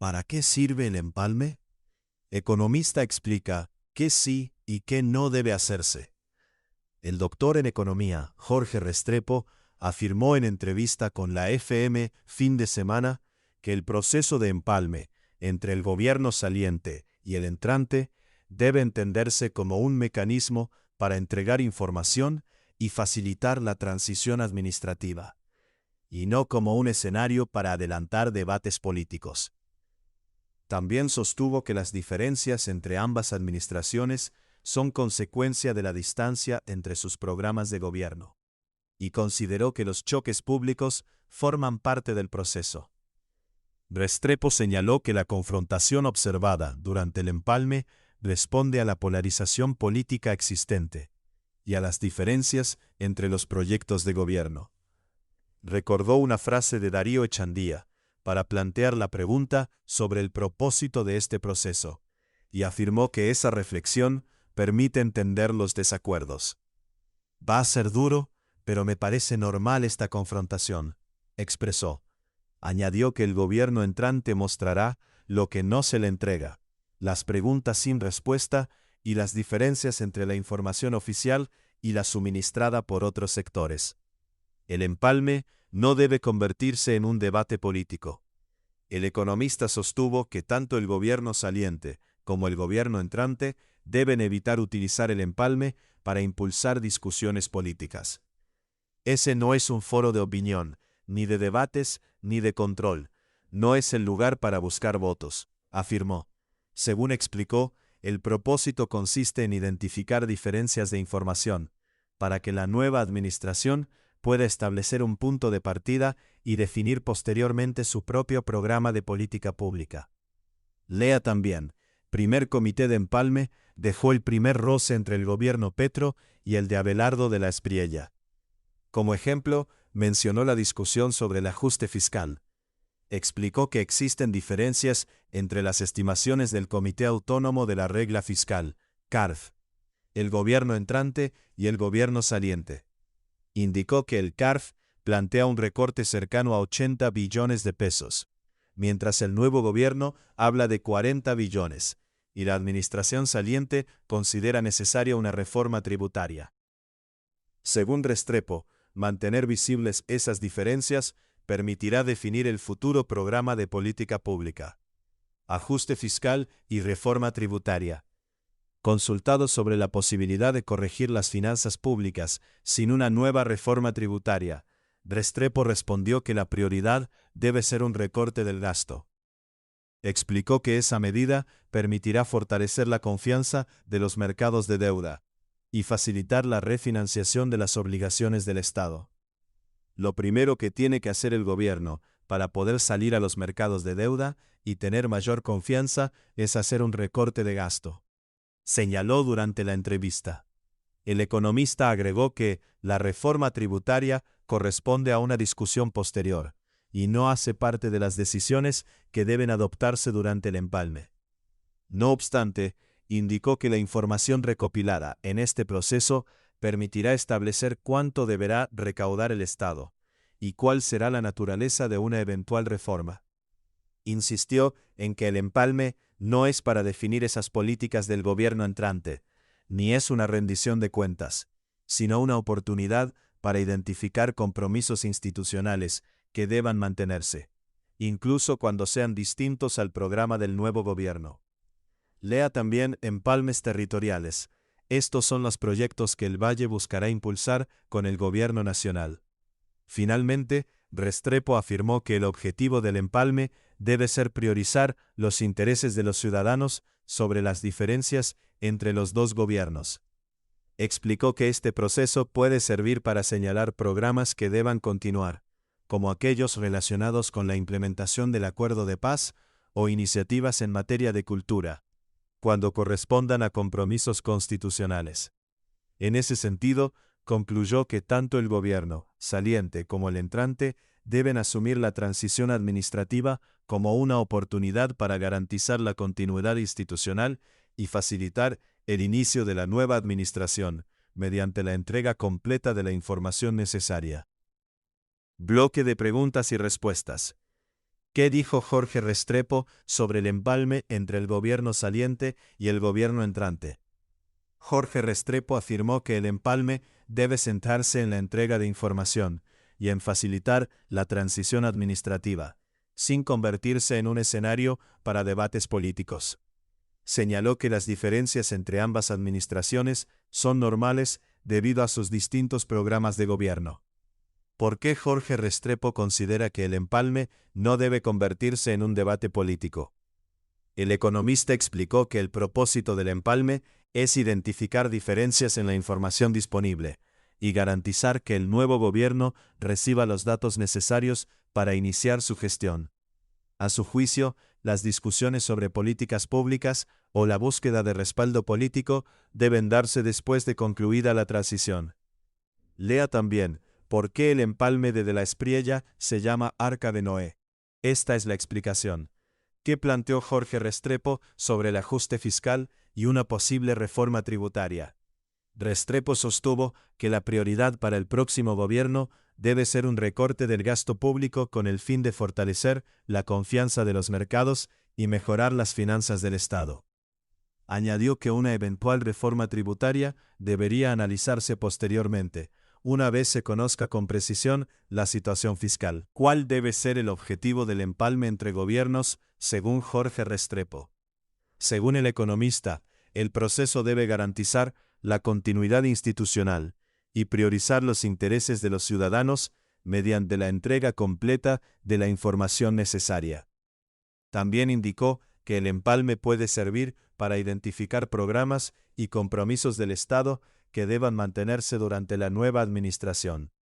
¿Para qué sirve el empalme? Economista explica qué sí y qué no debe hacerse. El doctor en economía, Jorge Restrepo, afirmó en entrevista con la FM fin de semana que el proceso de empalme entre el gobierno saliente y el entrante debe entenderse como un mecanismo para entregar información y facilitar la transición administrativa, y no como un escenario para adelantar debates políticos. También sostuvo que las diferencias entre ambas administraciones son consecuencia de la distancia entre sus programas de gobierno, y consideró que los choques públicos forman parte del proceso. Restrepo señaló que la confrontación observada durante el empalme responde a la polarización política existente y a las diferencias entre los proyectos de gobierno. Recordó una frase de Darío Echandía para plantear la pregunta sobre el propósito de este proceso, y afirmó que esa reflexión permite entender los desacuerdos. Va a ser duro, pero me parece normal esta confrontación, expresó. Añadió que el gobierno entrante mostrará lo que no se le entrega, las preguntas sin respuesta y las diferencias entre la información oficial y la suministrada por otros sectores. El empalme no debe convertirse en un debate político. El economista sostuvo que tanto el gobierno saliente como el gobierno entrante deben evitar utilizar el empalme para impulsar discusiones políticas. Ese no es un foro de opinión, ni de debates, ni de control. No es el lugar para buscar votos, afirmó. Según explicó, el propósito consiste en identificar diferencias de información, para que la nueva administración pueda establecer un punto de partida y definir posteriormente su propio programa de política pública. Lea también, primer comité de empalme dejó el primer roce entre el gobierno Petro y el de Abelardo de la Espriella. Como ejemplo, mencionó la discusión sobre el ajuste fiscal. Explicó que existen diferencias entre las estimaciones del Comité Autónomo de la Regla Fiscal, CARF, el gobierno entrante y el gobierno saliente. Indicó que el CARF plantea un recorte cercano a 80 billones de pesos, mientras el nuevo gobierno habla de 40 billones, y la administración saliente considera necesaria una reforma tributaria. Según Restrepo, mantener visibles esas diferencias permitirá definir el futuro programa de política pública, ajuste fiscal y reforma tributaria. Consultado sobre la posibilidad de corregir las finanzas públicas sin una nueva reforma tributaria, Restrepo respondió que la prioridad debe ser un recorte del gasto. Explicó que esa medida permitirá fortalecer la confianza de los mercados de deuda y facilitar la refinanciación de las obligaciones del Estado. Lo primero que tiene que hacer el gobierno para poder salir a los mercados de deuda y tener mayor confianza es hacer un recorte de gasto, señaló durante la entrevista. El economista agregó que la reforma tributaria corresponde a una discusión posterior y no hace parte de las decisiones que deben adoptarse durante el empalme. No obstante, indicó que la información recopilada en este proceso permitirá establecer cuánto deberá recaudar el Estado y cuál será la naturaleza de una eventual reforma. Insistió en que el empalme no es para definir esas políticas del gobierno entrante, ni es una rendición de cuentas, sino una oportunidad para identificar compromisos institucionales que deban mantenerse, incluso cuando sean distintos al programa del nuevo gobierno. Lea también empalmes territoriales. Estos son los proyectos que el Valle buscará impulsar con el gobierno nacional. Finalmente, Restrepo afirmó que el objetivo del empalme debe ser priorizar los intereses de los ciudadanos sobre las diferencias entre los dos gobiernos. Explicó que este proceso puede servir para señalar programas que deban continuar, como aquellos relacionados con la implementación del acuerdo de paz o iniciativas en materia de cultura, cuando correspondan a compromisos constitucionales. En ese sentido, concluyó que tanto el gobierno saliente como el entrante deben asumir la transición administrativa como una oportunidad para garantizar la continuidad institucional y facilitar el inicio de la nueva administración mediante la entrega completa de la información necesaria. Bloque de preguntas y respuestas. ¿Qué dijo Jorge Restrepo sobre el empalme entre el gobierno saliente y el gobierno entrante? Jorge Restrepo afirmó que el empalme debe centrarse en la entrega de información y en facilitar la transición administrativa, sin convertirse en un escenario para debates políticos. Señaló que las diferencias entre ambas administraciones son normales debido a sus distintos programas de gobierno. ¿Por qué Jorge Restrepo considera que el empalme no debe convertirse en un debate político? El economista explicó que el propósito del empalme es identificar diferencias en la información disponible y garantizar que el nuevo gobierno reciba los datos necesarios para iniciar su gestión. A su juicio, las discusiones sobre políticas públicas o la búsqueda de respaldo político deben darse después de concluida la transición. Lea también por qué el empalme de la Espriella se llama Arca de Noé. Esta es la explicación. ¿Qué planteó Jorge Restrepo sobre el ajuste fiscal y una posible reforma tributaria? Restrepo sostuvo que la prioridad para el próximo gobierno debe ser un recorte del gasto público con el fin de fortalecer la confianza de los mercados y mejorar las finanzas del Estado. Añadió que una eventual reforma tributaria debería analizarse posteriormente, una vez se conozca con precisión la situación fiscal. ¿Cuál debe ser el objetivo del empalme entre gobiernos, según Jorge Restrepo? Según el economista, el proceso debe garantizar la continuidad institucional y priorizar los intereses de los ciudadanos mediante la entrega completa de la información necesaria. También indicó que el empalme puede servir para identificar programas y compromisos del Estado que deban mantenerse durante la nueva administración.